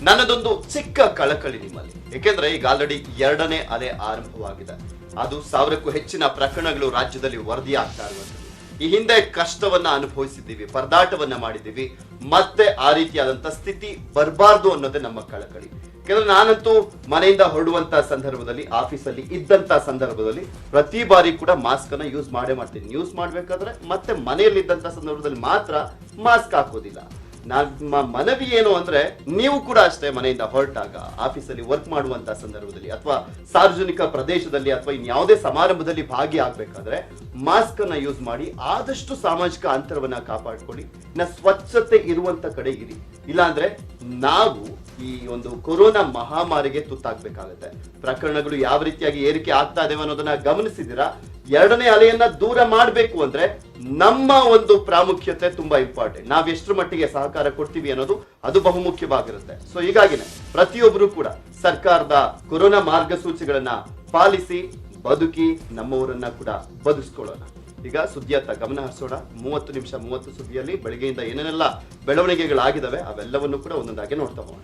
ನನ್ನದೊಂದು ಚಿಕ್ಕ ಕಳಕಳಿ ನಿಮ್ಮಲ್ಲಿ, ಏಕೆಂದ್ರೆ ಈಗ ಆಲ್ರೆಡಿ 2ನೇ ಅಲೆ ಆರಂಭವಾಗಿದೆ. ಅದು 1000ಕ್ಕೂ ಹೆಚ್ಚಿನ ಪ್ರಕರಣಗಳು ರಾಜ್ಯದಲ್ಲಿ ವರದಿ ಆಗ್ತಾ ಇರುವಂತದ್ದು. ಈ ಹಿಂದೆ ಕಷ್ಟವನ್ನ ಅನುಭವಿಸಿದ್ದೀವಿ, ಪರದಾಟವನ್ನ ಮಾಡಿದ್ದೀವಿ. ಮತ್ತೆ ಆ ರೀತಿಯಾದಂತ ಸ್ಥಿತಿ ಬರಬಾರ್ದು ಅನ್ನೋದೇ ನಮ್ಮ ಕಳಕಳಿ. ಯಾಕಂದ್ರೆ ನಾನಂತೂ ಮನೆಯಿಂದ ಹೊರಡುವಂತ ಸಂದರ್ಭದಲ್ಲಿ, ಆಫೀಸಲ್ಲಿ ಇದ್ದಂತ ಸಂದರ್ಭದಲ್ಲಿ ಪ್ರತಿ ಬಾರಿ ಕೂಡ ಮಾಸ್ಕ್ ಅನ್ನ ಯೂಸ್ ಮಾಡ್ತೀನಿ. ಯೂಸ್ ಮಾಡ್ಬೇಕಾದ್ರೆ ಮತ್ತೆ ಮನೆಯಲ್ಲಿ ಇದ್ದಂತ ಸಂದರ್ಭದಲ್ಲಿ ಮಾತ್ರ ಮಾಸ್ಕ್ ಹಾಕೋದಿಲ್ಲ. ನಮ್ಮ ಮನವಿ ಏನು ಅಂದ್ರೆ, ನೀವು ಕೂಡ ಅಷ್ಟೇ ಮನೆಯಿಂದ ಹೊರಟಾಗ, ಆಫೀಸಲ್ಲಿ ವರ್ಕ್ ಮಾಡುವಂತ ಸಂದರ್ಭದಲ್ಲಿ ಅಥವಾ ಸಾರ್ವಜನಿಕ ಪ್ರದೇಶದಲ್ಲಿ ಅಥವಾ ಇನ್ಯಾವುದೇ ಸಮಾರಂಭದಲ್ಲಿ ಭಾಗಿಯಾಗಬೇಕಾದ್ರೆ ಮಾಸ್ಕ್ ಅನ್ನ ಯೂಸ್ ಮಾಡಿ, ಆದಷ್ಟು ಸಾಮಾಜಿಕ ಅಂತರವನ್ನ ಕಾಪಾಡ್ಕೊಳ್ಳಿ. ಸ್ವಚ್ಛತೆ ಇರುವಂತ ಕಡೆ ಇರಿ. ಇಲ್ಲಾಂದ್ರೆ ನಾವು ಈ ಒಂದು ಕೊರೋನಾ ಮಹಾಮಾರಿಗೆ ತುತ್ತಾಗಬೇಕಾಗುತ್ತೆ. ಪ್ರಕರಣಗಳು ಯಾವ ರೀತಿಯಾಗಿ ಏರಿಕೆ ಆಗ್ತಾ ಇದಾವೆ ಅನ್ನೋದನ್ನ ಗಮನಿಸಿದಿರಾ. 2ನೇ ಅಲೆಯನ್ನ ದೂರ ಮಾಡಬೇಕು ಅಂದ್ರೆ ನಮ್ಮ ಒಂದು ಪ್ರಾಮುಖ್ಯತೆ ತುಂಬಾ ಇಂಪಾರ್ಟೆಂಟ್. ನಾವ್ ಎಷ್ಟರ ಮಟ್ಟಿಗೆ ಸಹಕಾರ ಕೊಡ್ತೀವಿ ಅನ್ನೋದು ಅದು ಬಹುಮುಖ್ಯವಾಗಿರುತ್ತೆ. ಸೊ ಹೀಗಾಗಿನೇ ಪ್ರತಿಯೊಬ್ಬರು ಕೂಡ ಸರ್ಕಾರದ ಕೊರೋನಾ ಮಾರ್ಗಸೂಚಿಗಳನ್ನ ಪಾಲಿಸಿ ಬದುಕಿ ನಮ್ಮವರನ್ನ ಕೂಡ ಬದುಕಿಸ್ಕೊಳ್ಳೋಣ. ಈಗ ಸುದ್ದಿಯತ್ತ ಗಮನ ಹರಿಸೋಣ. 30 ನಿಮಿಷ 30 ಸುದ್ದಿಯಲ್ಲಿ ಬೆಳಗ್ಗೆಯಿಂದ ಏನೇನೆಲ್ಲ ಬೆಳವಣಿಗೆಗಳಾಗಿದ್ದಾವೆ ಅವೆಲ್ಲವನ್ನು ಕೂಡ ಒಂದೊಂದಾಗಿ ನೋಡ್ತಾ ಹೋಗೋಣ.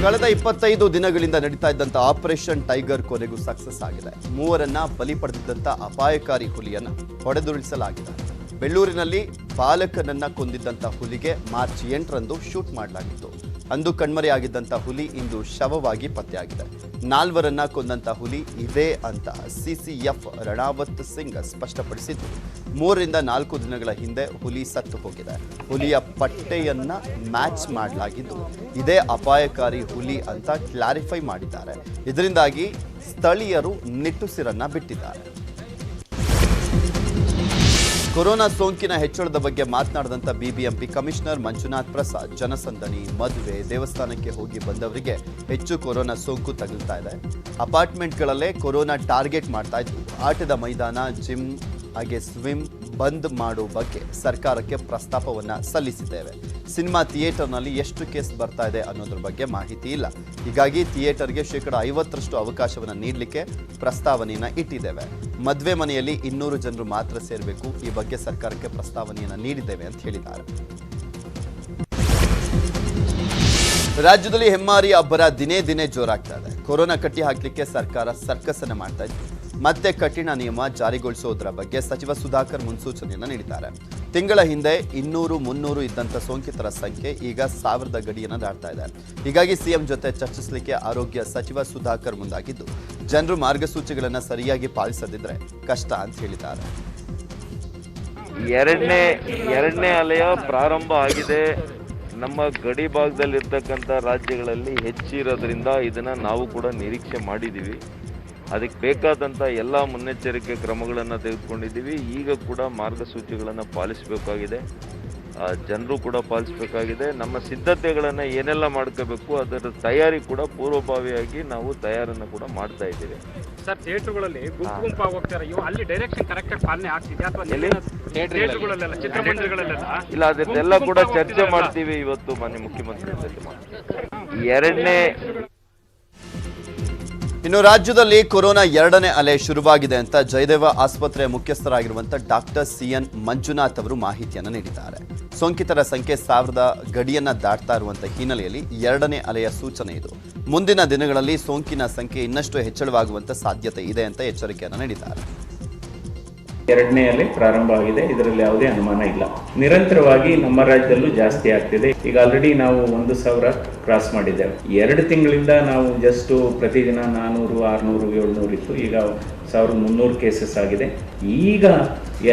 ಕಳೆದ 25 ದಿನಗಳಿಂದ ನಡೀತಾ ಇದ್ದಂತ ಆಪರೇಷನ್ ಟೈಗರ್ ಕೊನೆಗೂ ಸಕ್ಸಸ್ ಆಗಿದೆ. 3ರನ್ನ ಬಲಿ ಪಡೆದಿದ್ದಂತ ಅಪಾಯಕಾರಿ ಹುಲಿಯನ್ನ ಹೊಡೆದುರುಳಿಸಲಾಗಿದೆ. ಬೆಳ್ಳೂರಿನಲ್ಲಿ ಬಾಲಕನನ್ನ ಕೊಂದಿದ್ದಂತ ಹುಲಿಗೆ ಮಾರ್ಚ್ 8ರಂದು ಶೂಟ್ ಮಾಡಲಾಗಿತ್ತು. ಅಂದು ಕಣ್ಮರೆಯಾಗಿದ್ದಂತ ಹುಲಿ ಇಂದು ಶವವಾಗಿ ಪತ್ತೆಯಾಗಿದೆ. 4ರನ್ನ ಕೊಂದಂತ ಹುಲಿ ಇದೇ ಅಂತ ಸಿಸಿಎಫ್ ರಣಾವತ್ ಸಿಂಗ್ ಸ್ಪಷ್ಟಪಡಿಸಿದ್ದು, 3ರಿಂದ 4 ದಿನಗಳ ಹಿಂದೆ ಹುಲಿ ಸತ್ತು ಹೋಗಿದೆ. ಹುಲಿಯ ಪಟ್ಟೆಯನ್ನ ಮ್ಯಾಚ್ ಮಾಡಲಾಗಿದ್ದು ಇದೇ ಅಪಾಯಕಾರಿ ಹುಲಿ ಅಂತ ಕ್ಲಾರಿಫೈ ಮಾಡಿದ್ದಾರೆ. ಇದರಿಂದಾಗಿ ಸ್ಥಳೀಯರು ನಿಟ್ಟುಸಿರನ್ನ ಬಿಟ್ಟಿದ್ದಾರೆ. ಕೊರೋನಾ ಸೋಂಕಿನ ಹೆಚ್ಚಳದ ಬಗ್ಗೆ ಮಾತನಾಡಿದಂತ ಬಿಬಿಎಂಪಿ ಕಮಿಷನರ್ ಮಂಜುನಾಥ್ ಪ್ರಸಾದ್, ಜನಸಂದಣಿ, ಮದುವೆ, ದೇವಸ್ಥಾನಕ್ಕೆ ಹೋಗಿ ಬಂದವರಿಗೆ ಹೆಚ್ಚು ಕೊರೋನಾ ಸೋಂಕು ತಗುಲ್ತಾ ಇದೆ. ಅಪಾರ್ಟ್ಮೆಂಟ್ಗಳಲ್ಲೇ ಕೊರೋನಾ ಟಾರ್ಗೆಟ್ ಮಾಡ್ತಾ ಇದ್ದು, ಆಟದ ಮೈದಾನ, ಜಿಮ್ ಹಾಗೆ ಸ್ವಿಮ್ ಬಂದ್ ಮಾಡೋ ಬಗ್ಗೆ ಸರ್ಕಾರಕ್ಕೆ ಪ್ರಸ್ತಾಪವನ್ನ ಸಲ್ಲಿಸಿದ್ದೇವೆ. ಸಿನಿಮಾ ಥಿಯೇಟರ್ನಲ್ಲಿ ಎಷ್ಟು ಕೇಸ್ ಬರ್ತಾ ಇದೆ ಅನ್ನೋದ್ರ ಬಗ್ಗೆ ಮಾಹಿತಿ ಇಲ್ಲ. ಹೀಗಾಗಿ ಥಿಯೇಟರ್ಗೆ 50% ಅವಕಾಶವನ್ನು ನೀಡಲಿಕ್ಕೆ ಪ್ರಸ್ತಾವನೆಯನ್ನ ಇಟ್ಟಿದ್ದೇವೆ. ಮದುವೆ ಮನೆಯಲ್ಲಿ 200 ಜನರು ಮಾತ್ರ ಸೇರಬೇಕು. ಈ ಬಗ್ಗೆ ಸರ್ಕಾರಕ್ಕೆ ಪ್ರಸ್ತಾವನೆಯನ್ನ ನೀಡಿದ್ದೇವೆ ಅಂತ ಹೇಳಿದ್ದಾರೆ. ರಾಜ್ಯದಲ್ಲಿ ಹೆಮ್ಮಾರಿ ಅಬ್ಬರ ದಿನೇ ದಿನೇ ಜೋರಾಗ್ತಾ ಇದೆ. ಕೊರೋನಾ ಕಟ್ಟಿ ಹಾಕಲಿಕ್ಕೆ ಸರ್ಕಾರ ಸರ್ಕಸ್ ಅನ್ನ ಮಾಡ್ತಾ ಇದೆ. ಮತ್ತೆ ಕಠಿಣ ನಿಯಮ ಜಾರಿಗೊಳಿಸೋದರ ಬಗ್ಗೆ ಸಚಿವ ಸುಧಾಕರ್ ಮುನ್ಸೂಚನೆಯನ್ನು ನೀಡಿದ್ದಾರೆ. ತಿಂಗಳ ಹಿಂದೆ 200-300 ಇದ್ದಂಥ ಸೋಂಕಿತರ ಸಂಖ್ಯೆ ಈಗ 1000 ಗಡಿಯನ್ನು ದಾಟ್ತಾ ಇದೆ. ಹೀಗಾಗಿ ಸಿಎಂ ಜೊತೆ ಚರ್ಚಿಸಲಿಕ್ಕೆ ಆರೋಗ್ಯ ಸಚಿವ ಸುಧಾಕರ್ ಮುಂದಾಗಿದ್ದು, ಜನರು ಮಾರ್ಗಸೂಚಿಗಳನ್ನು ಸರಿಯಾಗಿ ಪಾಲಿಸದಿದ್ರೆ ಕಷ್ಟ ಅಂತ ಹೇಳಿದ್ದಾರೆ. ಎರಡನೇ ಅಲೆಯ ಪ್ರಾರಂಭ ಆಗಿದೆ. ನಮ್ಮ ಗಡಿ ಭಾಗದಲ್ಲಿರ್ತಕ್ಕಂಥ ರಾಜ್ಯಗಳಲ್ಲಿ ಹೆಚ್ಚಿರೋದ್ರಿಂದ ಇದನ್ನು ನಾವು ಕೂಡ ನಿರೀಕ್ಷೆ ಮಾಡಿದ್ದೀವಿ. ಅದಕ್ಕೆ ಬೇಕಾದಂಥ ಎಲ್ಲ ಮುನ್ನೆಚ್ಚರಿಕೆ ಕ್ರಮಗಳನ್ನು ತೆಗೆದುಕೊಂಡಿದ್ದೀವಿ. ಈಗ ಕೂಡ ಮಾರ್ಗಸೂಚಿಗಳನ್ನು ಪಾಲಿಸಬೇಕಾಗಿದೆ, ಜನರು ಕೂಡ ಪಾಲಿಸಬೇಕಾಗಿದೆ. ನಮ್ಮ ಸಿದ್ಧತೆಗಳನ್ನು ಏನೆಲ್ಲ ಮಾಡ್ಕೋಬೇಕು ಅದರ ತಯಾರಿ ಕೂಡ ಪೂರ್ವಭಾವಿಯಾಗಿ ನಾವು ತಯಾರನ್ನು ಕೂಡ ಮಾಡ್ತಾ ಇದ್ದೀವಿ. ಸರ್, ಥಿಯೇಟರ್ಗಳಲ್ಲಿ ಗುಂಪಾಗಿ ಹೋಗ್ತಾರೆ, ಅಲ್ಲಿ ಡೈರೆಕ್ಷನ್ ಕರೆಕ್ಟಾಗಿ ಪಾಲನೆ ಆಗ್ತಿದೆ ಅಥವಾ ಥಿಯೇಟರ್ಗಳಲ್ಲೆಲ್ಲ, ಚಿತ್ರಮಂದಿರಗಳಲ್ಲೆಲ್ಲ ಇಲ್ಲ, ಅದನ್ನೆಲ್ಲ ಕೂಡ ಚರ್ಚೆ ಮಾಡ್ತೀವಿ. ಇವತ್ತು ಮಾನ್ಯ ಮುಖ್ಯಮಂತ್ರಿ ಜೊತೆ ಮಾಡ್ತೀವಿ. ಇನ್ನು ರಾಜ್ಯದಲ್ಲಿ ಕೊರೋನಾ 2ನೇ ಅಲೆ ಶುರುವಾಗಿದೆ ಅಂತ ಜಯದೇವ ಆಸ್ಪತ್ರೆಯ ಮುಖ್ಯಸ್ಥರಾಗಿರುವಂತಹ ಡಾಕ್ಟರ್ ಸಿಎನ್ ಮಂಜುನಾಥ್ ಅವರು ಮಾಹಿತಿಯನ್ನು ನೀಡಿದ್ದಾರೆ. ಸೋಂಕಿತರ ಸಂಖ್ಯೆ 1000 ಗಡಿಯನ್ನ ದಾಟ್ತಾ ಇರುವಂತಹ ಹಿನ್ನೆಲೆಯಲ್ಲಿ 2ನೇ ಅಲೆಯ ಸೂಚನೆ ಇದು. ಮುಂದಿನ ದಿನಗಳಲ್ಲಿ ಸೋಂಕಿನ ಸಂಖ್ಯೆ ಇನ್ನಷ್ಟು ಹೆಚ್ಚಳವಾಗುವಂತ ಸಾಧ್ಯತೆ ಇದೆ ಅಂತ ಎಚ್ಚರಿಕೆಯನ್ನು ನೀಡಿದ್ದಾರೆ. 2ನೇ ಅಲೆ ಪ್ರಾರಂಭ ಆಗಿದೆ, ಇದರಲ್ಲಿ ಯಾವುದೇ ಅನುಮಾನ ಇಲ್ಲ. ನಿರಂತರವಾಗಿ ನಮ್ಮ ರಾಜ್ಯದಲ್ಲೂ ಜಾಸ್ತಿ ಆಗ್ತಿದೆ. ಈಗ ಆಲ್ರೆಡಿ ನಾವು 1000 ಕ್ರಾಸ್ ಮಾಡಿದ್ದೇವೆ. 2 ತಿಂಗಳಿಂದ ನಾವು ಜಸ್ಟ್ ಪ್ರತಿದಿನ 400, 600, 700 ಇತ್ತು. ಈಗ 1300 ಕೇಸಸ್ ಆಗಿದೆ. ಈಗ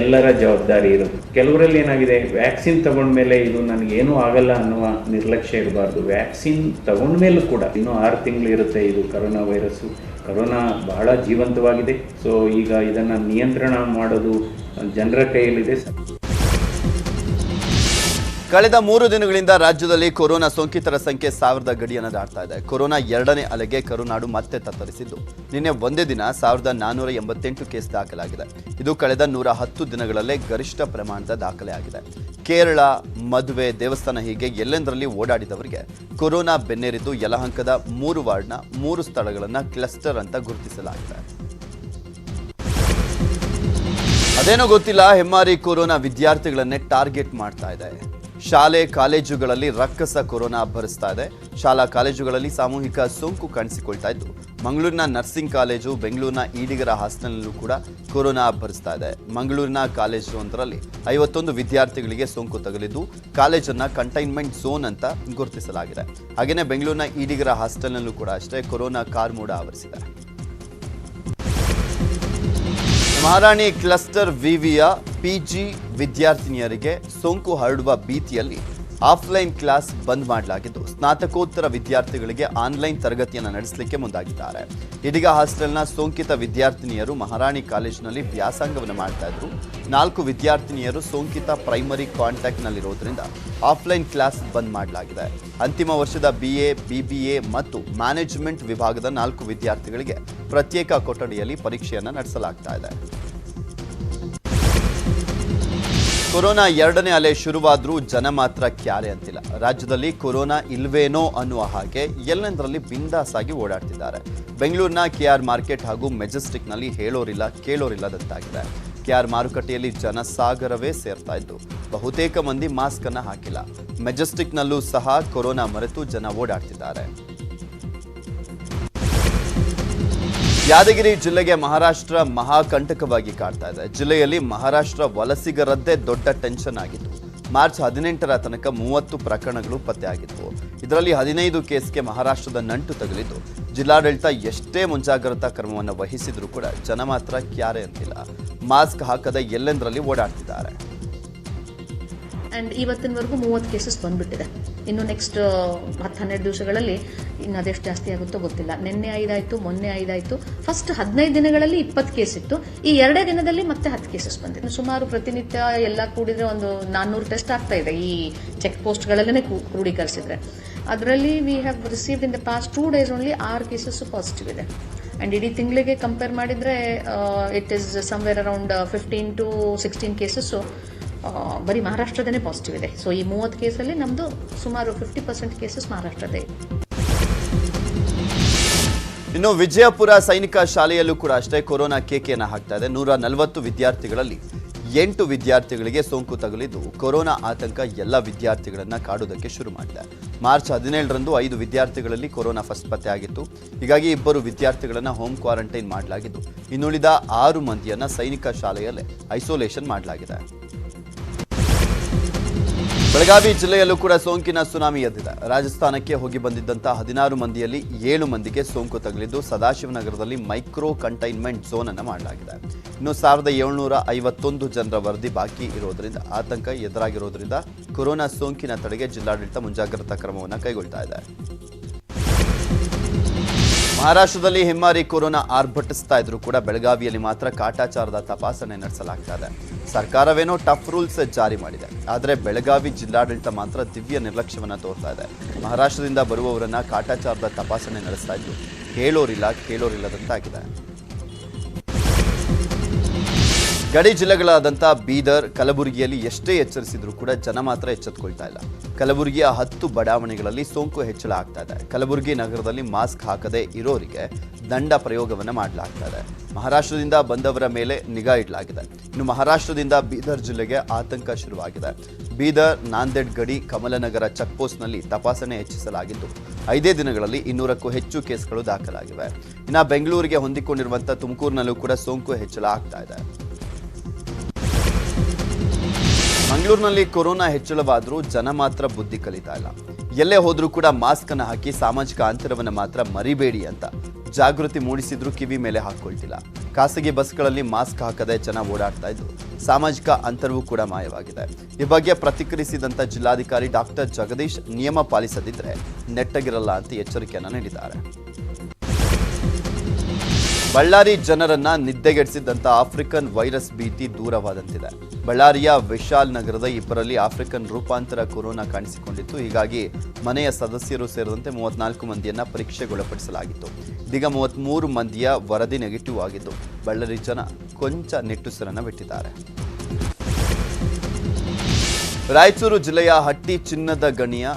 ಎಲ್ಲರ ಜವಾಬ್ದಾರಿ ಇರೋದು. ಕೆಲವರಲ್ಲಿ ಏನಾಗಿದೆ, ವ್ಯಾಕ್ಸಿನ್ ತಗೊಂಡ್ಮೇಲೆ ಇದು ನನಗೇನೂ ಆಗಲ್ಲ ಅನ್ನುವ ನಿರ್ಲಕ್ಷ್ಯ ಇರಬಾರ್ದು. ವ್ಯಾಕ್ಸಿನ್ ತಗೊಂಡ್ಮೇಲೂ ಕೂಡ ಇನ್ನೂ 6 ತಿಂಗಳು ಇರುತ್ತೆ ಇದು ಕರೋನಾ ವೈರಸ್ಸು. ಕರೋನಾ ಬಹಳ ಜೀವಂತವಾಗಿದೆ. ಸೊ ಈಗ ಇದನ್ನು ನಿಯಂತ್ರಣ ಮಾಡೋದು ಜನರ ಕೈಯಲ್ಲಿದೆ. ಕಳೆದ 3 ದಿನಗಳಿಂದ ರಾಜ್ಯದಲ್ಲಿ ಕೊರೋನಾ ಸೋಂಕಿತರ ಸಂಖ್ಯೆ 1000 ಗಡಿಯನ್ನು ದಾಟ್ತಾ ಇದೆ. ಕೊರೋನಾ 2ನೇ ಅಲೆಗೆ ಕರುನಾಡು ಮತ್ತೆ ತತ್ತರಿಸಿದ್ದು, ನಿನ್ನೆ ಒಂದೇ ದಿನ 1488 ಕೇಸ್ ದಾಖಲಾಗಿದೆ. ಇದು ಕಳೆದ 110 ದಿನಗಳಲ್ಲೇ ಗರಿಷ್ಠ ಪ್ರಮಾಣದ ದಾಖಲೆಯಾಗಿದೆ. ಕೇರಳ, ಮದುವೆ, ದೇವಸ್ಥಾನ ಹೀಗೆ ಎಲ್ಲೆಂದರಲ್ಲಿ ಓಡಾಡಿದವರಿಗೆ ಕೊರೋನಾ ಬೆನ್ನೇರಿದ್ದು ಯಲಹಂಕದ 3 ವಾರ್ಡ್ನ 3 ಸ್ಥಳಗಳನ್ನು ಕ್ಲಸ್ಟರ್ ಅಂತ ಗುರುತಿಸಲಾಗಿದೆ. ಅದೇನೋ ಗೊತ್ತಿಲ್ಲ, ಹೆಮ್ಮಾರಿ ಕೊರೋನಾ ವಿದ್ಯಾರ್ಥಿಗಳನ್ನೇ ಟಾರ್ಗೆಟ್ ಮಾಡ್ತಾ ಇದೆ. ಶಾಲೆ ಕಾಲೇಜುಗಳಲ್ಲಿ ರಕ್ಕಸ ಕೊರೋನಾ ಅಬ್ಬರಿಸ್ತಾ ಇದೆ. ಶಾಲಾ ಕಾಲೇಜುಗಳಲ್ಲಿ ಸಾಮೂಹಿಕ ಸೋಂಕು ಕಾಣಿಸಿಕೊಳ್ತಾ ಇದ್ದು, ಮಂಗಳೂರಿನ ನರ್ಸಿಂಗ್ ಕಾಲೇಜು, ಬೆಂಗಳೂರಿನ ಈಡಿಗರ ಹಾಸ್ಟೆಲ್ನಲ್ಲೂ ಕೂಡ ಕೊರೋನಾ ಅಬ್ಬರಿಸ್ತಾ ಇದೆ. ಮಂಗಳೂರಿನ ಕಾಲೇಜು ಒಂದರಲ್ಲಿ 51 ವಿದ್ಯಾರ್ಥಿಗಳಿಗೆ ಸೋಂಕು ತಗುಲಿದ್ದು, ಕಾಲೇಜನ್ನ ಕಂಟೈನ್ಮೆಂಟ್ ಝೋನ್ ಅಂತ ಗುರುತಿಸಲಾಗಿದೆ. ಹಾಗೆಯೇ ಬೆಂಗಳೂರಿನ ಈಡಿಗರ ಹಾಸ್ಟೆಲ್ನಲ್ಲೂ ಕೂಡ ಅಷ್ಟೇ ಕೊರೋನಾ ಕಾರ್ಮೋಡ ಆವರಿಸಿದೆ. ಮಹಾರಾಣಿ ಕ್ಲಸ್ಟರ್ ವಿವಿಯ ಪಿಜಿ ವಿದ್ಯಾರ್ಥಿನಿಯರಿಗೆ ಸೋಂಕು ಹರಡುವ ಭೀತಿಯಲ್ಲಿ ಆಫ್ಲೈನ್ ಕ್ಲಾಸ್ ಬಂದ್ ಮಾಡಲಾಗಿದ್ದು, ಸ್ನಾತಕೋತ್ತರ ವಿದ್ಯಾರ್ಥಿಗಳಿಗೆ ಆನ್ಲೈನ್ ತರಗತಿಯನ್ನು ನಡೆಸಲಿಕ್ಕೆ ಮುಂದಾಗಿದ್ದಾರೆ. ಇದೀಗ ಹಾಸ್ಟೆಲ್ನ ಸೋಂಕಿತ ವಿದ್ಯಾರ್ಥಿನಿಯರು ಮಹಾರಾಣಿ ಕಾಲೇಜಿನಲ್ಲಿ ವ್ಯಾಸಂಗವನ್ನು ಮಾಡ್ತಾ ಇದ್ರು. 4 ವಿದ್ಯಾರ್ಥಿನಿಯರು ಸೋಂಕಿತ ಪ್ರೈಮರಿ ಕಾಂಟ್ಯಾಕ್ಟ್ನಲ್ಲಿರೋದ್ರಿಂದ ಆಫ್ಲೈನ್ ಕ್ಲಾಸ್ ಬಂದ್ ಮಾಡಲಾಗಿದೆ. ಅಂತಿಮ ವರ್ಷದ BA, BBA ಮತ್ತು ಮ್ಯಾನೇಜ್ಮೆಂಟ್ ವಿಭಾಗದ 4 ವಿದ್ಯಾರ್ಥಿಗಳಿಗೆ ಪ್ರತ್ಯೇಕ ಕೊಠಡಿಯಲ್ಲಿ ಪರೀಕ್ಷೆಯನ್ನು ನಡೆಸಲಾಗ್ತಾ ಇದೆ. ಕೊರೋನಾ 2ನೇ ಅಲೆ ಶುರುವಾದ್ರೂ ಜನ ಮಾತ್ರ ಕ್ಯಾರೆ ಅಂತಿಲ್ಲ. ರಾಜ್ಯದಲ್ಲಿ ಕೊರೋನಾ ಇಲ್ವೇನೋ ಅನ್ನುವ ಹಾಗೆ ಎಲ್ಲೆಂದರಲ್ಲಿ ಬಿಂದಾಸ್ ಆಗಿ ಓಡಾಡ್ತಿದ್ದಾರೆ. ಬೆಂಗಳೂರಿನ KR ಮಾರ್ಕೆಟ್ ಹಾಗೂ ಮೆಜೆಸ್ಟಿಕ್ನಲ್ಲಿ ಹೇಳೋರಿಲ್ಲ ಕೇಳೋರಿಲ್ಲದಂತಾಗಿದೆ. KR ಮಾರುಕಟ್ಟೆಯಲ್ಲಿ ಜನಸಾಗರವೇ ಸೇರ್ತಾ ಇದ್ದು, ಬಹುತೇಕ ಮಂದಿ ಮಾಸ್ಕ್ ಅನ್ನ ಹಾಕಿಲ್ಲ. ಮೆಜೆಸ್ಟಿಕ್ನಲ್ಲೂ ಸಹ ಕೊರೋನಾ ಮರೆತು ಜನ ಓಡಾಡ್ತಿದ್ದಾರೆ. ಯಾದಗಿರಿ ಜಿಲ್ಲೆಗೆ ಮಹಾರಾಷ್ಟ್ರ ಮಹಾಕಂಟಕವಾಗಿ ಕಾಡ್ತಾ ಇದೆ. ಜಿಲ್ಲೆಯಲ್ಲಿ ಮಹಾರಾಷ್ಟ್ರ ವಲಸಿಗರದ್ದೇ ದೊಡ್ಡ ಟೆನ್ಷನ್ ಆಗಿತ್ತು. ಮಾರ್ಚ್ 18ರ ತನಕ 30 ಪ್ರಕರಣಗಳು ಪತ್ತೆಯಾಗಿದ್ದವು. ಇದರಲ್ಲಿ 15 ಕೇಸ್ಗೆ ಮಹಾರಾಷ್ಟ್ರದ ನಂಟು ತಗುಲಿದ್ದು, ಜಿಲ್ಲಾಡಳಿತ ಎಷ್ಟೇ ಮುಂಜಾಗ್ರತಾ ಕ್ರಮವನ್ನು ವಹಿಸಿದ್ರೂ ಕೂಡ ಜನ ಮಾತ್ರ ಕ್ಯಾರೆ ಅಂತಿಲ್ಲ. ಮಾಸ್ಕ್ ಹಾಕದೆ ಎಲ್ಲೆಂದರಲ್ಲಿ ಓಡಾಡ್ತಿದ್ದಾರೆ. ಆ್ಯಂಡ್ ಇವತ್ತಿನವರೆಗೂ 30 ಕೇಸಸ್ ಬಂದ್ಬಿಟ್ಟಿದೆ. ಇನ್ನು ನೆಕ್ಸ್ಟ್ 10-12 ದಿವಸಗಳಲ್ಲಿ ಇನ್ನು ಅದೆಷ್ಟು ಜಾಸ್ತಿ ಆಗುತ್ತೋ ಗೊತ್ತಿಲ್ಲ. ನಿನ್ನೆ 5 ಆಯಿತು, ಮೊನ್ನೆ 5 ಆಯಿತು. ಫಸ್ಟ್ 15 ದಿನಗಳಲ್ಲಿ 20 ಕೇಸ್ ಇತ್ತು. ಈ 2 ದಿನದಲ್ಲಿ ಮತ್ತೆ 10 ಕೇಸಸ್ ಬಂದಿದೆ. ಸುಮಾರು ಪ್ರತಿನಿತ್ಯ ಎಲ್ಲ ಕೂಡಿದ್ರೆ ಒಂದು 400 ಟೆಸ್ಟ್ ಆಗ್ತಾ ಇದೆ ಈ ಚೆಕ್ ಪೋಸ್ಟ್ಗಳಲ್ಲೇ ಕ್ರೋಢೀಕರಿಸಿದ್ರೆ. ಅದರಲ್ಲಿ we have received in the past 2 days only 6 cases positive ಇದೆ. ಆ್ಯಂಡ್ ಇಡೀ ತಿಂಗಳಿಗೆ ಕಂಪೇರ್ ಮಾಡಿದರೆ it is somewhere around 15 to 16 cases ಬರೀ ಮಹಾರಾಷ್ಟ್ರದನೇ ಪಾಸಿಟಿವ್ ಇದೆ. ಸೊ ಈ 30 ಕೇಸಲ್ಲಿ ನಮ್ಮದು ಸುಮಾರು 50% ಕೇಸಸ್ ಮಹಾರಾಷ್ಟ್ರದೇ. ಇನ್ನು ವಿಜಯಪುರ ಸೈನಿಕ ಶಾಲೆಯಲ್ಲೂ ಕೂಡ ಅಷ್ಟೇ ಕೊರೋನಾ ಕೇಕೆಯನ್ನು ಹಾಕ್ತಾ ಇದೆ. 140 ವಿದ್ಯಾರ್ಥಿಗಳಲ್ಲಿ 8 ವಿದ್ಯಾರ್ಥಿಗಳಿಗೆ ಸೋಂಕು ತಗುಲಿದ್ದು, ಕೊರೋನಾ ಆತಂಕ ಎಲ್ಲ ವಿದ್ಯಾರ್ಥಿಗಳನ್ನ ಕಾಡುವುದಕ್ಕೆ ಶುರು ಮಾಡಿದೆ. ಮಾರ್ಚ್ 17ರಂದು 5 ವಿದ್ಯಾರ್ಥಿಗಳಲ್ಲಿ ಕೊರೋನಾ ಫಸ್ಟ್ ಪತ್ತೆಯಾಗಿತ್ತು. ಹೀಗಾಗಿ 2 ವಿದ್ಯಾರ್ಥಿಗಳನ್ನ ಹೋಮ್ ಕ್ವಾರಂಟೈನ್ ಮಾಡಲಾಗಿದ್ದು, ಇನ್ನುಳಿದ 6 ಮಂದಿಯನ್ನ ಸೈನಿಕ ಶಾಲೆಯಲ್ಲೇ ಐಸೋಲೇಷನ್ ಮಾಡಲಾಗಿದೆ. ಬೆಳಗಾವಿ ಜಿಲ್ಲೆಯಲ್ಲೂ ಕೂಡ ಸೋಂಕಿನ ಸುನಾಮಿ ಎದ್ದಿದೆ. ರಾಜಸ್ಥಾನಕ್ಕೆ ಹೋಗಿ ಬಂದಿದ್ದಂತಹ 16 ಮಂದಿಯಲ್ಲಿ 7 ಮಂದಿಗೆ ಸೋಂಕು ತಗುಲಿದ್ದು, ಸದಾಶಿವನಗರದಲ್ಲಿ ಮೈಕ್ರೋ ಕಂಟೈನ್ಮೆಂಟ್ ಝೋನ್ ಅನ್ನು ಮಾಡಲಾಗಿದೆ. ಇನ್ನು 1751 ಜನರ ವರದಿ ಬಾಕಿ ಇರೋದ್ರಿಂದ ಆತಂಕ ಎದುರಾಗಿರೋದ್ರಿಂದ ಕೊರೋನಾ ಸೋಂಕಿನ ತಡೆಗೆ ಜಿಲ್ಲಾಡಳಿತ ಮುಂಜಾಗ್ರತಾ ಕ್ರಮವನ್ನು ಕೈಗೊಳ್ತಾ ಇದೆ. ಮಹಾರಾಷ್ಟ್ರದಲ್ಲಿ ಹೆಮ್ಮಾರಿ ಕೊರೋನಾ ಆರ್ಭಟಿಸ್ತಾ ಇದ್ರು ಕೂಡ ಬೆಳಗಾವಿಯಲ್ಲಿ ಮಾತ್ರ ಕಾಟಾಚಾರದ ತಪಾಸಣೆ ನಡೆಸಲಾಗ್ತಾ ಇದೆ. ಸರ್ಕಾರವೇನೋ ಟಫ್ ರೂಲ್ಸ್ ಜಾರಿ ಮಾಡಿದೆ, ಆದರೆ ಬೆಳಗಾವಿ ಜಿಲ್ಲಾಡಳಿತ ಮಾತ್ರ ದಿವ್ಯ ನಿರ್ಲಕ್ಷ್ಯವನ್ನು ತೋರ್ತಾ ಇದೆ. ಮಹಾರಾಷ್ಟ್ರದಿಂದ ಬರುವವರನ್ನ ಕಾಟಾಚಾರದ ತಪಾಸಣೆ ನಡೆಸ್ತಾ ಇದ್ದು, ಹೇಳೋರಿಲ್ಲ ಕೇಳೋರಿಲ್ಲದಂತಾಗಿದೆ. ಗಡಿ ಜಿಲ್ಲೆಗಳಾದಂಥ ಬೀದರ್, ಕಲಬುರಗಿಯಲ್ಲಿ ಎಷ್ಟೇ ಎಚ್ಚರಿಸಿದ್ರೂ ಕೂಡ ಜನ ಮಾತ್ರ ಎಚ್ಚೆತ್ತುಕೊಳ್ತಾ ಇಲ್ಲ. ಕಲಬುರಗಿಯ 10 ಬಡಾವಣೆಗಳಲ್ಲಿ ಸೋಂಕು ಹೆಚ್ಚಳ ಆಗ್ತಾ ಇದೆ. ಕಲಬುರಗಿ ನಗರದಲ್ಲಿ ಮಾಸ್ಕ್ ಹಾಕದೆ ಇರೋರಿಗೆ ದಂಡ ಪ್ರಯೋಗವನ್ನು ಮಾಡಲಾಗ್ತಾ ಇದೆ. ಮಹಾರಾಷ್ಟ್ರದಿಂದ ಬಂದವರ ಮೇಲೆ ನಿಗಾ ಇಡಲಾಗಿದೆ. ಇನ್ನು ಮಹಾರಾಷ್ಟ್ರದಿಂದ ಬೀದರ್ ಜಿಲ್ಲೆಗೆ ಆತಂಕ ಶುರುವಾಗಿದೆ. ಬೀದರ್, ನಾಂದೇಡ್ ಗಡಿ, ಕಮಲನಗರ ಚೆಕ್ಪೋಸ್ಟ್ನಲ್ಲಿ ತಪಾಸಣೆ ಹೆಚ್ಚಿಸಲಾಗಿದ್ದು, 5 ದಿನಗಳಲ್ಲಿ 200ಕ್ಕೂ ಹೆಚ್ಚು ಕೇಸ್ಗಳು ದಾಖಲಾಗಿವೆ. ಇನ್ನು ಬೆಂಗಳೂರಿಗೆ ಹೊಂದಿಕೊಂಡಿರುವಂಥ ತುಮಕೂರಿನಲ್ಲೂ ಕೂಡ ಸೋಂಕು ಹೆಚ್ಚಳ ಆಗ್ತಾ ಇದೆ. ಮಂಗಳೂರಿನಲ್ಲಿ ಕೊರೋನಾ ಹೆಚ್ಚಳವಾದರೂ ಜನ ಮಾತ್ರ ಬುದ್ಧಿ ಕಲಿತಾ ಇಲ್ಲ. ಎಲ್ಲೇ ಹೋದ್ರೂ ಕೂಡ ಮಾಸ್ಕ್ ಅನ್ನು ಹಾಕಿ ಸಾಮಾಜಿಕ ಅಂತರವನ್ನು ಮಾತ್ರ ಮರಿಬೇಡಿ ಅಂತ ಜಾಗೃತಿ ಮೂಡಿಸಿದ್ರೂ ಕಿವಿ ಮೇಲೆ ಹಾಕೊಳ್ತಿಲ್ಲ. ಖಾಸಗಿ ಬಸ್ಗಳಲ್ಲಿ ಮಾಸ್ಕ್ ಹಾಕದೆ ಜನ ಓಡಾಡ್ತಾ ಇದ್ದು, ಸಾಮಾಜಿಕ ಅಂತರವೂ ಕೂಡ ಮಾಯವಾಗಿದೆ. ಈ ಬಗ್ಗೆ ಪ್ರತಿಕ್ರಿಯಿಸಿದಂಥ ಜಿಲ್ಲಾಧಿಕಾರಿ ಡಾಕ್ಟರ್ ಜಗದೀಶ್, ನಿಯಮ ಪಾಲಿಸದಿದ್ದರೆ ನೆಟ್ಟಗಿರಲ್ಲ ಅಂತ ಎಚ್ಚರಿಕೆಯನ್ನು ನೀಡಿದ್ದಾರೆ. ಬಳ್ಳಾರಿ ಜನರನ್ನ ನಿದ್ದೆಗೆಡಿಸಿದ್ದಂಥ ಆಫ್ರಿಕನ್ ವೈರಸ್ ಭೀತಿ ದೂರವಾದಂತಿದೆ. ಬಳ್ಳಾರಿಯ ವಿಶಾಲ್ ನಗರದ 2ರಲ್ಲಿ ಆಫ್ರಿಕನ್ ರೂಪಾಂತರ ಕೊರೋನಾ ಕಾಣಿಸಿಕೊಂಡಿತ್ತು. ಹೀಗಾಗಿ ಮನೆಯ ಸದಸ್ಯರು ಸೇರಿದಂತೆ 34 ಮಂದಿಯನ್ನ ಪರೀಕ್ಷೆಗೊಳಪಡಿಸಲಾಗಿತ್ತು. ಇದೀಗ 33 ಮಂದಿಯ ವರದಿ ನೆಗೆಟಿವ್ ಆಗಿದ್ದು, ಬಳ್ಳಾರಿ ಜನ ಕೊಂಚ ನಿಟ್ಟುಸಿರನ್ನು ಬಿಟ್ಟಿದ್ದಾರೆ. ರಾಯಚೂರು ಜಿಲ್ಲೆಯ ಹಟ್ಟಿ ಚಿನ್ನದ ಗಣಿಯ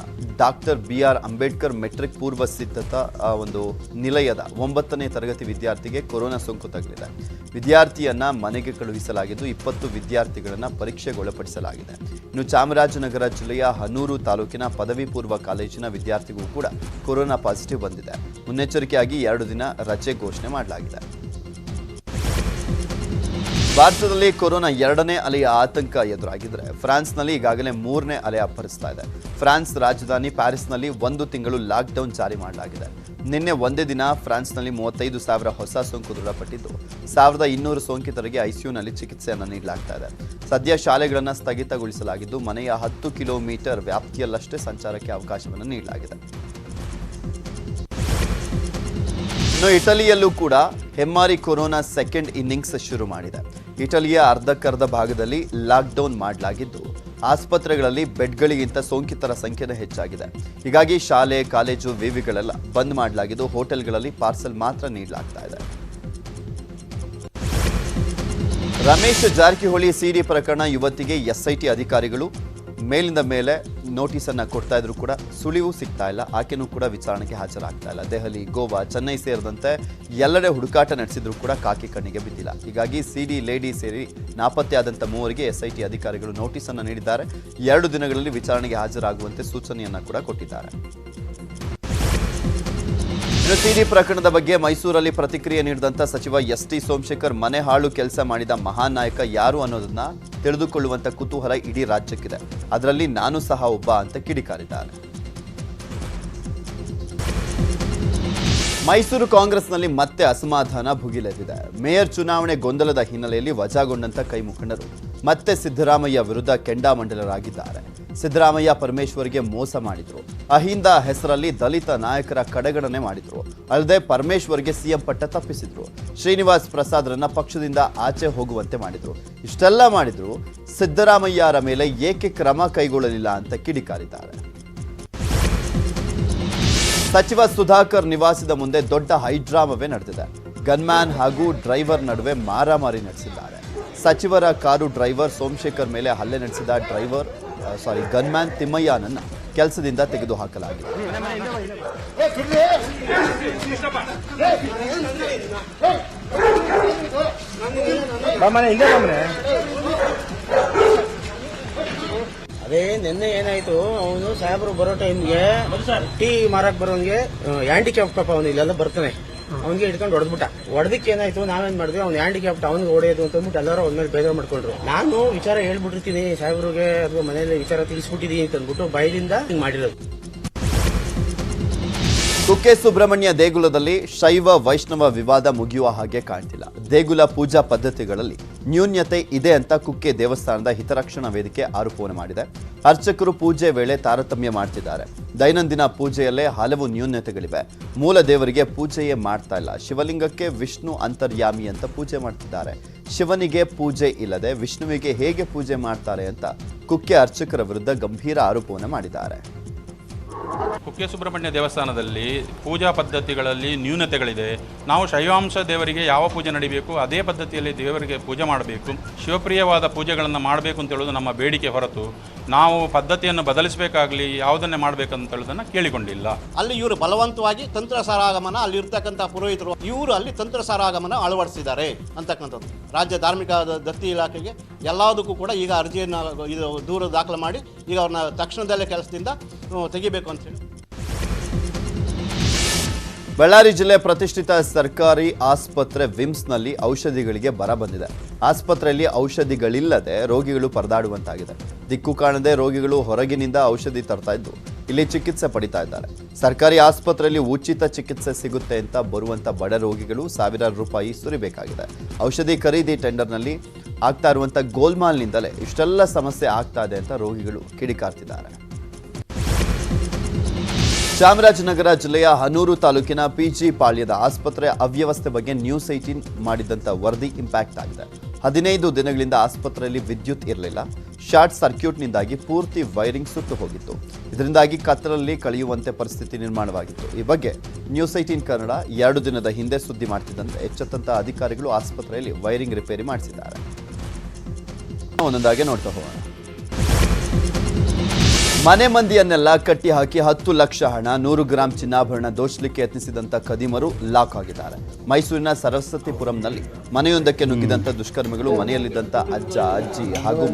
ಡಾಕ್ಟರ್ BR ಅಂಬೇಡ್ಕರ್ ಮೆಟ್ರಿಕ್ ಪೂರ್ವ ಸಿದ್ಧತಾ ಒಂದು ನಿಲಯದ 9ನೇ ತರಗತಿ ವಿದ್ಯಾರ್ಥಿಗೆ ಕೊರೋನಾ ಸೋಂಕು ತಗುಲಿದೆ. ವಿದ್ಯಾರ್ಥಿಯನ್ನ ಮನೆಗೆ ಕಳುಹಿಸಲಾಗಿದ್ದು 20 ವಿದ್ಯಾರ್ಥಿಗಳನ್ನ ಪರೀಕ್ಷೆಗೆ ಒಳಪಡಿಸಲಾಗಿದೆ. ಇನ್ನು ಚಾಮರಾಜನಗರ ಜಿಲ್ಲೆಯ ಹನೂರು ತಾಲೂಕಿನ ಪದವಿ ಪೂರ್ವ ಕಾಲೇಜಿನ ವಿದ್ಯಾರ್ಥಿಗೂ ಕೂಡ ಕೊರೋನಾ ಪಾಸಿಟಿವ್ ಬಂದಿದೆ. ಮುನ್ನೆಚ್ಚರಿಕೆಯಾಗಿ 2 ದಿನ ರಜೆ ಘೋಷಣೆ ಮಾಡಲಾಗಿದೆ. ಭಾರತದಲ್ಲಿ ಕೊರೋನಾ 2ನೇ ಅಲೆಯ ಆತಂಕ ಎದುರಾಗಿದ್ರೆ ಫ್ರಾನ್ಸ್ನಲ್ಲಿ ಈಗಾಗಲೇ 3ನೇ ಅಲೆ ಅಪ್ಪರಿಸ್ತಾ ಇದೆ. ಫ್ರಾನ್ಸ್ ರಾಜಧಾನಿ ಪ್ಯಾರಿಸ್ನಲ್ಲಿ 1 ತಿಂಗಳು ಲಾಕ್ಡೌನ್ ಜಾರಿ ಮಾಡಲಾಗಿದೆ. ನಿನ್ನೆ ಒಂದೇ ದಿನ ಫ್ರಾನ್ಸ್ನಲ್ಲಿ 35,000 ಹೊಸ ಸೋಂಕು ದೃಢಪಟ್ಟಿದ್ದು 1,200 ಸೋಂಕಿತರಿಗೆ ಐಸಿಯುನಲ್ಲಿ ಚಿಕಿತ್ಸೆಯನ್ನು ನೀಡಲಾಗ್ತಾ ಇದೆ. ಸದ್ಯ ಶಾಲೆಗಳನ್ನು ಸ್ಥಗಿತಗೊಳಿಸಲಾಗಿದ್ದು ಮನೆಯ 10 ಕಿಲೋಮೀಟರ್ ವ್ಯಾಪ್ತಿಯಲ್ಲಷ್ಟೇ ಸಂಚಾರಕ್ಕೆ ಅವಕಾಶವನ್ನು ನೀಡಲಾಗಿದೆ. ಇನ್ನು ಇಟಲಿಯಲ್ಲೂ ಕೂಡ ಹೆಮ್ಮಾರಿ ಕೊರೋನಾ ಸೆಕೆಂಡ್ ಇನ್ನಿಂಗ್ಸ್ ಶುರು ಮಾಡಿದೆ. ಇಟಲಿಯ ಅರ್ಧಕ್ಕರ್ಧ ಭಾಗದಲ್ಲಿ ಲಾಕ್ಡೌನ್ ಮಾಡಲಾಗಿದ್ದು ಆಸ್ಪತ್ರೆಗಳಲ್ಲಿ ಬೆಡ್ಗಳಿಗಿಂತ ಸೋಂಕಿತರ ಸಂಖ್ಯೆನೇ ಹೆಚ್ಚಾಗಿದೆ. ಹೀಗಾಗಿ ಶಾಲೆ, ಕಾಲೇಜು, ವಿವಿಗಳೆಲ್ಲ ಬಂದ್ ಮಾಡಲಾಗಿದ್ದು ಹೋಟೆಲ್ಗಳಲ್ಲಿ ಪಾರ್ಸೆಲ್ ಮಾತ್ರ ನೀಡಲಾಗ್ತಾ ಇದೆ. ರಮೇಶ್ ಜಾರಕಿಹೊಳಿ ಸಿಡಿ ಪ್ರಕರಣ ಯುವತಿಗೆ SIT ಅಧಿಕಾರಿಗಳು ಮೇಲಿಂದ ಮೇಲೆ ನೋಟಿಸ್ ಅನ್ನ ಕೊಡ್ತಾ ಇದ್ರು ಕೂಡ ಸುಳಿವು ಸಿಗ್ತಾ ಇಲ್ಲ. ಆಕೆನೂ ಕೂಡ ವಿಚಾರಣೆಗೆ ಹಾಜರಾಗ್ತಾ ಇಲ್ಲ. ದೆಹಲಿ, ಗೋವಾ, ಚೆನ್ನೈ ಸೇರಿದಂತೆ ಎಲ್ಲೆಡೆ ಹುಡುಕಾಟ ನಡೆಸಿದ್ರು ಕೂಡ ಕಾಕಿ ಕಣ್ಣಿಗೆ ಬಿದ್ದಿಲ್ಲ. ಹೀಗಾಗಿ ಸಿಡಿ, ಲೇಡಿ ಸೇರಿ ನಾಪತ್ತೆಯಾದಂಥ 3ರಿಗೆ SIT ಅಧಿಕಾರಿಗಳು ನೋಟಿಸ್ ಅನ್ನು ನೀಡಿದ್ದಾರೆ. 2 ದಿನಗಳಲ್ಲಿ ವಿಚಾರಣೆಗೆ ಹಾಜರಾಗುವಂತೆ ಸೂಚನೆಯನ್ನ ಕೂಡ ಕೊಟ್ಟಿದ್ದಾರೆ. ಸಿಡಿ ಪ್ರಕರಣದ ಬಗ್ಗೆ ಮೈಸೂರಲ್ಲಿ ಪ್ರತಿಕ್ರಿಯೆ ನೀಡಿದಂಥ ಸಚಿವ ST ಸೋಮಶೇಖರ್ ಮನೆ ಹಾಳು ಕೆಲಸ ಮಾಡಿದ ಮಹಾನ್ ನಾಯಕ ಯಾರು ಅನ್ನೋದನ್ನ ತಿಳಿದುಕೊಳ್ಳುವಂತ ಕುತೂಹಲ ಇಡೀ ರಾಜ್ಯಕ್ಕಿದೆ, ಅದರಲ್ಲಿ ನಾನು ಸಹ ಒಬ್ಬ ಅಂತ ಕಿಡಿಕಾರಿದ್ದಾರೆ. ಮೈಸೂರು ಕಾಂಗ್ರೆಸ್ನಲ್ಲಿ ಮತ್ತೆ ಅಸಮಾಧಾನ ಭುಗಿಲೆದ್ದಿದೆ. ಮೇಯರ್ ಚುನಾವಣೆ ಗೊಂದಲದ ಹಿನ್ನೆಲೆಯಲ್ಲಿ ವಜಾಗೊಂಡಂತ ಕೈ ಮುಖಂಡರು ಮತ್ತೆ ಸಿದ್ದರಾಮಯ್ಯ ವಿರುದ್ಧ ಕೆಂಡಾಮಂಡಲರಾಗಿದ್ದಾರೆ. ಸಿದ್ದರಾಮಯ್ಯ ಪರಮೇಶ್ವರ್ಗೆ ಮೋಸ ಮಾಡಿದ್ರು, ಅಹಿಂದ ಹೆಸರಲ್ಲಿ ದಲಿತ ನಾಯಕರ ಕಡೆಗಣನೆ ಮಾಡಿದ್ರು, ಅಲ್ಲದೆ ಪರಮೇಶ್ವರ್ಗೆ CM ಪಟ್ಟ ತಪ್ಪಿಸಿದ್ರು, ಶ್ರೀನಿವಾಸ್ ಪ್ರಸಾದ್ರನ್ನ ಪಕ್ಷದಿಂದ ಆಚೆ ಹೋಗುವಂತೆ ಮಾಡಿದ್ರು. ಇಷ್ಟೆಲ್ಲ ಮಾಡಿದ್ರು, ಸಿದ್ದರಾಮಯ್ಯರ ಮೇಲೆ ಏಕೆ ಕ್ರಮ ಕೈಗೊಳ್ಳಲಿಲ್ಲ ಅಂತ ಕಿಡಿಕಾರಿದ್ದಾರೆ. ಸಚಿವ ಸುಧಾಕರ್ ನಿವಾಸದ ಮುಂದೆ ದೊಡ್ಡ ಹೈಡ್ರಾಮವೇ ನಡೆದಿದೆ. ಗನ್ಮ್ಯಾನ್ ಹಾಗೂ ಡ್ರೈವರ್ ನಡುವೆ ಮಾರಾಮಾರಿ ನಡೆಸಿದ್ದಾರೆ. ಸಚಿವರ ಕಾರು ಡ್ರೈವರ್ ಸೋಮಶೇಖರ್ ಮೇಲೆ ಹಲ್ಲೆ ನಡೆಸಿದ ಗನ್ಮ್ಯಾನ್ ತಿಮ್ಮಯ್ಯನನ್ನ ಕೆಲಸದಿಂದ ತೆಗೆದುಹಾಕಲಾಗಿದೆ. ಅದೇ ನಿನ್ನೆ ಏನಾಯ್ತು, ಅವನು ಸಾಹೇಬರು ಬರೋ ಟೈಮ್ಗೆ ಟೀ ಮಾರಕ್ ಬರೋನ್ಗೆ ಹ್ಯಾಂಡಿಕ್ಯಾಪ್ ಪಾಪ ಅವನು ಇಲ್ಲೆಲ್ಲ ಬರ್ತಾನೆ, ಅವನಿಗೆ ಹಿಡ್ಕೊಂಡು ಹೊಡೆದ್ಬಿಟ್ಟ. ಹೊಡೆದಕ್ಕೆ ಏನಾಯ್ತು, ನಾವೇನ್ ಮಾಡಿದ್ವಿ, ಅವ್ನು ಹ್ಯಾಂಡಿಕ್ಯಾಪ್ಟ್ ಅವ್ನಿಗೆ ಹೊಡೆಯೋದು ಅಂತ ಅಂದ್ಬಿಟ್ಟು ಎಲ್ಲರೂ ಅವ್ನ ಮೇಲೆ ಬೇಜಾರು ಮಾಡ್ಕೊಂಡ್ರು. ನಾನು ವಿಚಾರ ಹೇಳ್ಬಿಟ್ಟಿರ್ತೀನಿ ಸಾಹೇಬ್ರಿಗೆ ಅಥವಾ ಮನೇಲಿ ವಿಚಾರ ತಿಳಿಸ್ಬಿಟ್ಟಿದೀನಿ ಅಂತ ಅಂದ್ಬಿಟ್ಟು ಬಯಲಿಂದ ಹಿಂಗ್ ಮಾಡಿರೋದು. ಕುಕ್ಕೆ ಸುಬ್ರಹ್ಮಣ್ಯ ದೇಗುಲದಲ್ಲಿ ಶೈವ ವೈಷ್ಣವ ವಿವಾದ ಮುಗಿಯುವ ಹಾಗೆ ಕಾಣ್ತಿಲ್ಲ. ದೇಗುಲ ಪೂಜಾ ಪದ್ಧತಿಗಳಲ್ಲಿ ನ್ಯೂನ್ಯತೆ ಇದೆ ಅಂತ ಕುಕ್ಕೆ ದೇವಸ್ಥಾನದ ಹಿತರಕ್ಷಣಾ ವೇದಿಕೆ ಆರೋಪವನ್ನು ಮಾಡಿದೆ. ಅರ್ಚಕರು ಪೂಜೆ ವೇಳೆ ತಾರತಮ್ಯ ಮಾಡ್ತಿದ್ದಾರೆ. ದೈನಂದಿನ ಪೂಜೆಯಲ್ಲೇ ಹಲವು ನ್ಯೂನ್ಯತೆಗಳಿವೆ. ಮೂಲ ದೇವರಿಗೆ ಪೂಜೆಯೇ ಮಾಡ್ತಾ ಇಲ್ಲ. ಶಿವಲಿಂಗಕ್ಕೆ ವಿಷ್ಣು ಅಂತರ್ಯಾಮಿ ಅಂತ ಪೂಜೆ ಮಾಡ್ತಿದ್ದಾರೆ. ಶಿವನಿಗೆ ಪೂಜೆ ಇಲ್ಲದೆ ವಿಷ್ಣುವಿಗೆ ಹೇಗೆ ಪೂಜೆ ಮಾಡ್ತಾರೆ ಅಂತ ಕುಕ್ಕೆ ಅರ್ಚಕರ ವಿರುದ್ಧ ಗಂಭೀರ ಆರೋಪವನ್ನು ಮಾಡಿದ್ದಾರೆ. ಕುಕ್ಕೆ ಸುಬ್ರಹ್ಮಣ್ಯ ದೇವಸ್ಥಾನದಲ್ಲಿ ಪೂಜಾ ಪದ್ಧತಿಗಳಲ್ಲಿ ನ್ಯೂನತೆಗಳಿದೆ. ನಾವು ಶೈವಾಂಶ ದೇವರಿಗೆ ಯಾವ ಪೂಜೆ ನಡೀಬೇಕು ಅದೇ ಪದ್ಧತಿಯಲ್ಲಿ ದೇವರಿಗೆ ಪೂಜೆ ಮಾಡಬೇಕು, ಶಿವಪ್ರಿಯವಾದ ಪೂಜೆಗಳನ್ನು ಮಾಡಬೇಕು ಅಂತ ಹೇಳೋದು ನಮ್ಮ ಬೇಡಿಕೆ ಹೊರತು ನಾವು ಪದ್ಧತಿಯನ್ನು ಬದಲಿಸಬೇಕಾಗಲಿ ಯಾವುದನ್ನೇ ಮಾಡಬೇಕಂತ ಹೇಳೋದನ್ನು ಕೇಳಿಕೊಂಡಿಲ್ಲ. ಅಲ್ಲಿ ಇವರು ಬಲವಂತವಾಗಿ ತಂತ್ರ ಸಾರಾಗಮನ ಅಲ್ಲಿರ್ತಕ್ಕಂಥ ಪುರೋಹಿತರು ಇವರು ಅಲ್ಲಿ ತಂತ್ರ ಸಾರಾಗಮನ ಅಳವಡಿಸಿದ್ದಾರೆ ಅಂತಕ್ಕಂಥದ್ದು. ರಾಜ್ಯ ಧಾರ್ಮಿಕ ದತ್ತಿ ಇಲಾಖೆಗೆ ಎಲ್ಲದಕ್ಕೂ ಕೂಡ ಈಗ ಅರ್ಜಿಯನ್ನು ಇದು ದೂರ ದಾಖಲು ಮಾಡಿ ಈಗ ಅವ್ರನ್ನ ತಕ್ಷಣದಲ್ಲೇ ಕೆಲಸದಿಂದ ತೆಗಿಬೇಕು ಅಂತ ಹೇಳಿ. ಬಳ್ಳಾರಿ ಜಿಲ್ಲೆ ಪ್ರತಿಷ್ಠಿತ ಸರ್ಕಾರಿ ಆಸ್ಪತ್ರೆ ವಿಮ್ಸ್ನಲ್ಲಿ ಔಷಧಿಗಳಿಗೆ ಬರ ಬಂದಿದೆ. ಆಸ್ಪತ್ರೆಯಲ್ಲಿ ಔಷಧಿಗಳಿಲ್ಲದೆ ರೋಗಿಗಳು ಪರದಾಡುವಂತಾಗಿದೆ. ದಿಕ್ಕು ಕಾಣದೆ ರೋಗಿಗಳು ಹೊರಗಿನಿಂದ ಔಷಧಿ ತರ್ತಾ ಇದ್ದು ಇಲ್ಲಿ ಚಿಕಿತ್ಸೆ ಪಡಿತಾ ಇದ್ದಾರೆ. ಸರ್ಕಾರಿ ಆಸ್ಪತ್ರೆಯಲ್ಲಿ ಉಚಿತ ಚಿಕಿತ್ಸೆ ಸಿಗುತ್ತೆ ಅಂತ ಬರುವಂತ ಬಡ ರೋಗಿಗಳು ಸಾವಿರಾರು ರೂಪಾಯಿ ಸುರಿಬೇಕಾಗಿದೆ. ಔಷಧಿ ಖರೀದಿ ಟೆಂಡರ್ನಲ್ಲಿ ಆಗ್ತಾ ಇರುವಂತ ಗೋಲ್ಮಾಲ್ನಿಂದಲೇ ಇಷ್ಟೆಲ್ಲ ಸಮಸ್ಯೆ ಆಗ್ತಾ ಇದೆ ಅಂತ ರೋಗಿಗಳು ಕಿಡಿಕಾರ್ತಿದ್ದಾರೆ. ಚಾಮರಾಜನಗರ ಜಿಲ್ಲೆಯ ಹನೂರು ತಾಲೂಕಿನ PG ಪಾಳ್ಯದ ಆಸ್ಪತ್ರೆ ಅವ್ಯವಸ್ಥೆ ಬಗ್ಗೆ ನ್ಯೂಸ್ 18 ಮಾಡಿದಂಥ ವರದಿ ಇಂಪ್ಯಾಕ್ಟ್ ಆಗಿದೆ. 15 ದಿನಗಳಿಂದ ಆಸ್ಪತ್ರೆಯಲ್ಲಿ ವಿದ್ಯುತ್ ಇರಲಿಲ್ಲ. ಶಾರ್ಟ್ ಸರ್ಕ್ಯೂಟ್ನಿಂದಾಗಿ ಪೂರ್ತಿ ವೈರಿಂಗ್ ಸುಟ್ಟು ಹೋಗಿತ್ತು. ಇದರಿಂದಾಗಿ ಕತ್ತಲಲ್ಲಿ ಕಳೆಯುವಂತೆ ಪರಿಸ್ಥಿತಿ ನಿರ್ಮಾಣವಾಗಿತ್ತು. ಈ ಬಗ್ಗೆ ನ್ಯೂಸ್ 18 ಕನ್ನಡ 2 ದಿನದ ಹಿಂದೆ ಸುದ್ದಿ ಮಾಡ್ತಿದ್ದಂತೆ ಎಚ್ಚೆತ್ತಂತ ಅಧಿಕಾರಿಗಳು ಆಸ್ಪತ್ರೆಯಲ್ಲಿ ವೈರಿಂಗ್ ರಿಪೇರಿ ಮಾಡಿಸಿದ್ದಾರೆ. ಒಂದೊಂದಾಗಿ ನೋಡ್ತಾ ಹೋಗೋಣ. ಮನೆ ಮಂದಿಯನ್ನೆಲ್ಲ ಕಟ್ಟಿ ಹಾಕಿ 10 ಲಕ್ಷ ಹಣ 100 ಗ್ರಾಂ ಚಿನ್ನಾಭರಣ ದೋಚಲಿಕ್ಕೆ ಯತ್ನಿಸಿದಂತ ಕದಿಮರು ಲಾಕ್ ಆಗಿದ್ದಾರೆ. ಮೈಸೂರಿನ ಸರಸ್ವತಿಪುರಂನಲ್ಲಿ ಮನೆಯೊಂದಕ್ಕೆ ನುಗ್ಗಿದಂತ ದುಷ್ಕರ್ಮಿಗಳು ಮನೆಯಲ್ಲಿದ್ದಂತ ಅಜ್ಜ, ಅಜ್ಜಿ ಹಾಗೂ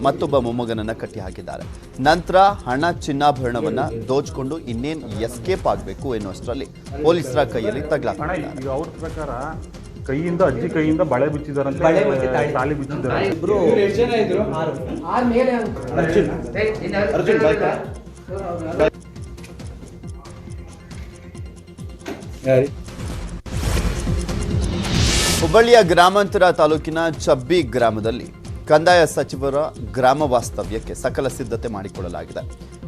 ಮತ್ತೊಬ್ಬ ಮೊಮ್ಮಗನನ್ನ ಕಟ್ಟಿ ಹಾಕಿದ್ದಾರೆ. ನಂತರ ಹಣ ಚಿನ್ನಾಭರಣವನ್ನ ದೋಚಿಕೊಂಡು ಇನ್ನೇನು ಎಸ್ಕೇಪ್ ಆಗಬೇಕು ಎನ್ನುವಷ್ಟರಲ್ಲಿ ಪೊಲೀಸರ ಕೈಯಲ್ಲಿ ತಗಲಾಕಿದ್ದಾರೆ. ಅವ್ರ ಪ್ರಕಾರ ಅಜ್ಜಿ ಕೈಯಿಂದ ಬಳೆ ಬಿಚ್ಚಿದಾರಂತೆ, ತಾಳಿ ಬಿಚ್ಚಿದ್ದಾರೆ. ಹುಬ್ಬಳ್ಳಿಯ ಗ್ರಾಮಾಂತರ ತಾಲೂಕಿನ ಚಬ್ಬಿ ಗ್ರಾಮದಲ್ಲಿ ಕಂದಾಯ ಸಚಿವರ ಗ್ರಾಮ ವಾಸ್ತವ್ಯಕ್ಕೆ ಸಕಲ ಸಿದ್ಧತೆ ಮಾಡಿಕೊಳ್ಳಲಾಗಿದೆ.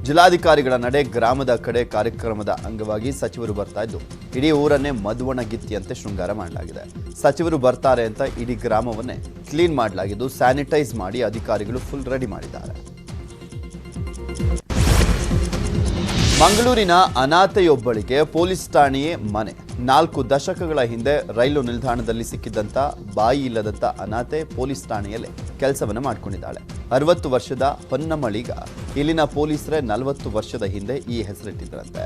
ಜಿಲ್ಲಾಧಿಕಾರಿಗಳ ನಡೆ ಗ್ರಾಮದ ಕಡೆ ಕಾರ್ಯಕ್ರಮದ ಅಂಗವಾಗಿ ಸಚಿವರು ಬರ್ತಾ ಇದ್ದು ಇಡೀ ಊರನ್ನೇ ಮದುವಣಗಿತ್ತಿಯಂತೆ ಶೃಂಗಾರ ಮಾಡಲಾಗಿದೆ. ಸಚಿವರು ಬರ್ತಾರೆ ಅಂತ ಇಡೀ ಗ್ರಾಮವನ್ನೇ ಕ್ಲೀನ್ ಮಾಡಲಾಗಿದ್ದು ಸ್ಯಾನಿಟೈಸ್ ಮಾಡಿ ಅಧಿಕಾರಿಗಳು ಫುಲ್ ರೆಡಿ ಮಾಡಿದ್ದಾರೆ. ಮಂಗಳೂರಿನ ಅನಾಥೆಯೊಬ್ಬಳಿಗೆ ಪೊಲೀಸ್ ಠಾಣೆಯೇ ಮನೆ. 4 ದಶಕಗಳ ಹಿಂದೆ ರೈಲು ನಿಲ್ದಾಣದಲ್ಲಿ ಸಿಕ್ಕಿದ್ದಂಥ ಬಾಯಿ ಇಲ್ಲದಂಥ ಅನಾಥೆ ಪೊಲೀಸ್ ಠಾಣೆಯಲ್ಲೇ ಕೆಲಸವನ್ನು ಮಾಡಿಕೊಂಡಿದ್ದಾಳೆ. 60 ವರ್ಷದ ಹೊನ್ನಮಳಿಗ ಇಲ್ಲಿನ ಪೊಲೀಸರೇ 40 ವರ್ಷದ ಹಿಂದೆ ಈ ಹೆಸರಿಟ್ಟಿದ್ದರಂತೆ.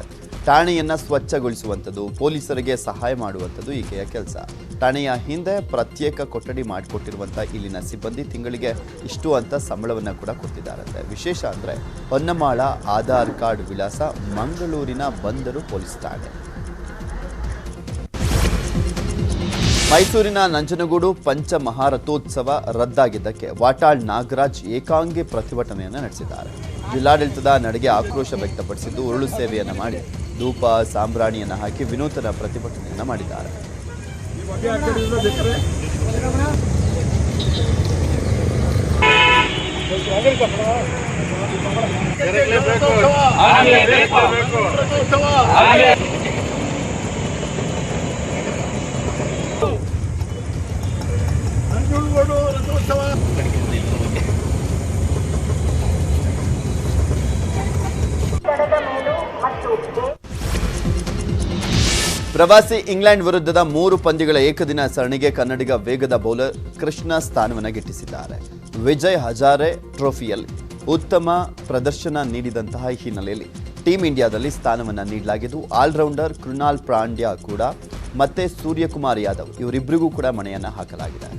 ಠಾಣೆಯನ್ನ ಸ್ವಚ್ಛಗೊಳಿಸುವಂಥದ್ದು, ಪೊಲೀಸರಿಗೆ ಸಹಾಯ ಮಾಡುವಂಥದ್ದು ಈಕೆಯ ಕೆಲಸ. ಠಾಣೆಯ ಹಿಂದೆ ಪ್ರತ್ಯೇಕ ಕೊಠಡಿ ಮಾಡಿಕೊಟ್ಟಿರುವಂಥ ಇಲ್ಲಿನ ಸಿಬ್ಬಂದಿ ತಿಂಗಳಿಗೆ ಇಷ್ಟು ಅಂತ ಸಂಬಳವನ್ನು ಕೂಡ ಕೊಡ್ತಿದ್ದಾರಂತೆ. ವಿಶೇಷ ಅಂದರೆ ಹೊನ್ನಮಾಳ ಆಧಾರ್ ಕಾರ್ಡ್ ವಿಳಾಸ ಮಂಗಳೂರಿನ ಬಂದರು ಪೊಲೀಸ್ ಠಾಣೆ. ಮೈಸೂರಿನ ನಂಜನಗೂಡು ಪಂಚಮಹಾರಥೋತ್ಸವ ರದ್ದಾಗಿದ್ದಕ್ಕೆ ವಾಟಾಳ್ ನಾಗರಾಜ್ ಏಕಾಂಗಿ ಪ್ರತಿಭಟನೆಯನ್ನು ನಡೆಸಿದ್ದಾರೆ. ಜಿಲ್ಲಾಡಳಿತದ ನಡೆಗೆ ಆಕ್ರೋಶ ವ್ಯಕ್ತಪಡಿಸಿದ್ದು ಉರುಳು ಸೇವೆಯನ್ನು ಮಾಡಿ ಧೂಪ ಸಾಂಬ್ರಾಣಿಯನ್ನು ಹಾಕಿ ವಿನೂತನ ಪ್ರತಿಭಟನೆಯನ್ನು ಮಾಡಿದ್ದಾರೆ. ಪ್ರವಾಸಿ ಇಂಗ್ಲೆಂಡ್ ವಿರುದ್ಧದ 3 ಪಂದ್ಯಗಳ ಏಕದಿನ ಸರಣಿಗೆ ಕನ್ನಡಿಗ ವೇಗದ ಬೌಲರ್ ಕೃಷ್ಣ ಸ್ಥಾನವನ್ನು ಗಿಟ್ಟಿಸಿದ್ದಾರೆ. ವಿಜಯ್ ಹಜಾರೆ ಟ್ರೋಫಿಯಲ್ಲಿ ಉತ್ತಮ ಪ್ರದರ್ಶನ ನೀಡಿದಂತಹ ಹಿನ್ನೆಲೆಯಲ್ಲಿ ಟೀಂ ಇಂಡಿಯಾದಲ್ಲಿ ಸ್ಥಾನವನ್ನು ನೀಡಲಾಗಿದ್ದು ಆಲ್ರೌಂಡರ್ ಕೃಣಾಲ್ ಪಾಂಡ್ಯ ಕೂಡ ಮತ್ತೆ ಸೂರ್ಯಕುಮಾರ್ ಯಾದವ್ ಇವರಿಬ್ಬರಿಗೂ ಕೂಡ ಮಣೆಯನ್ನು ಹಾಕಲಾಗಿದೆ.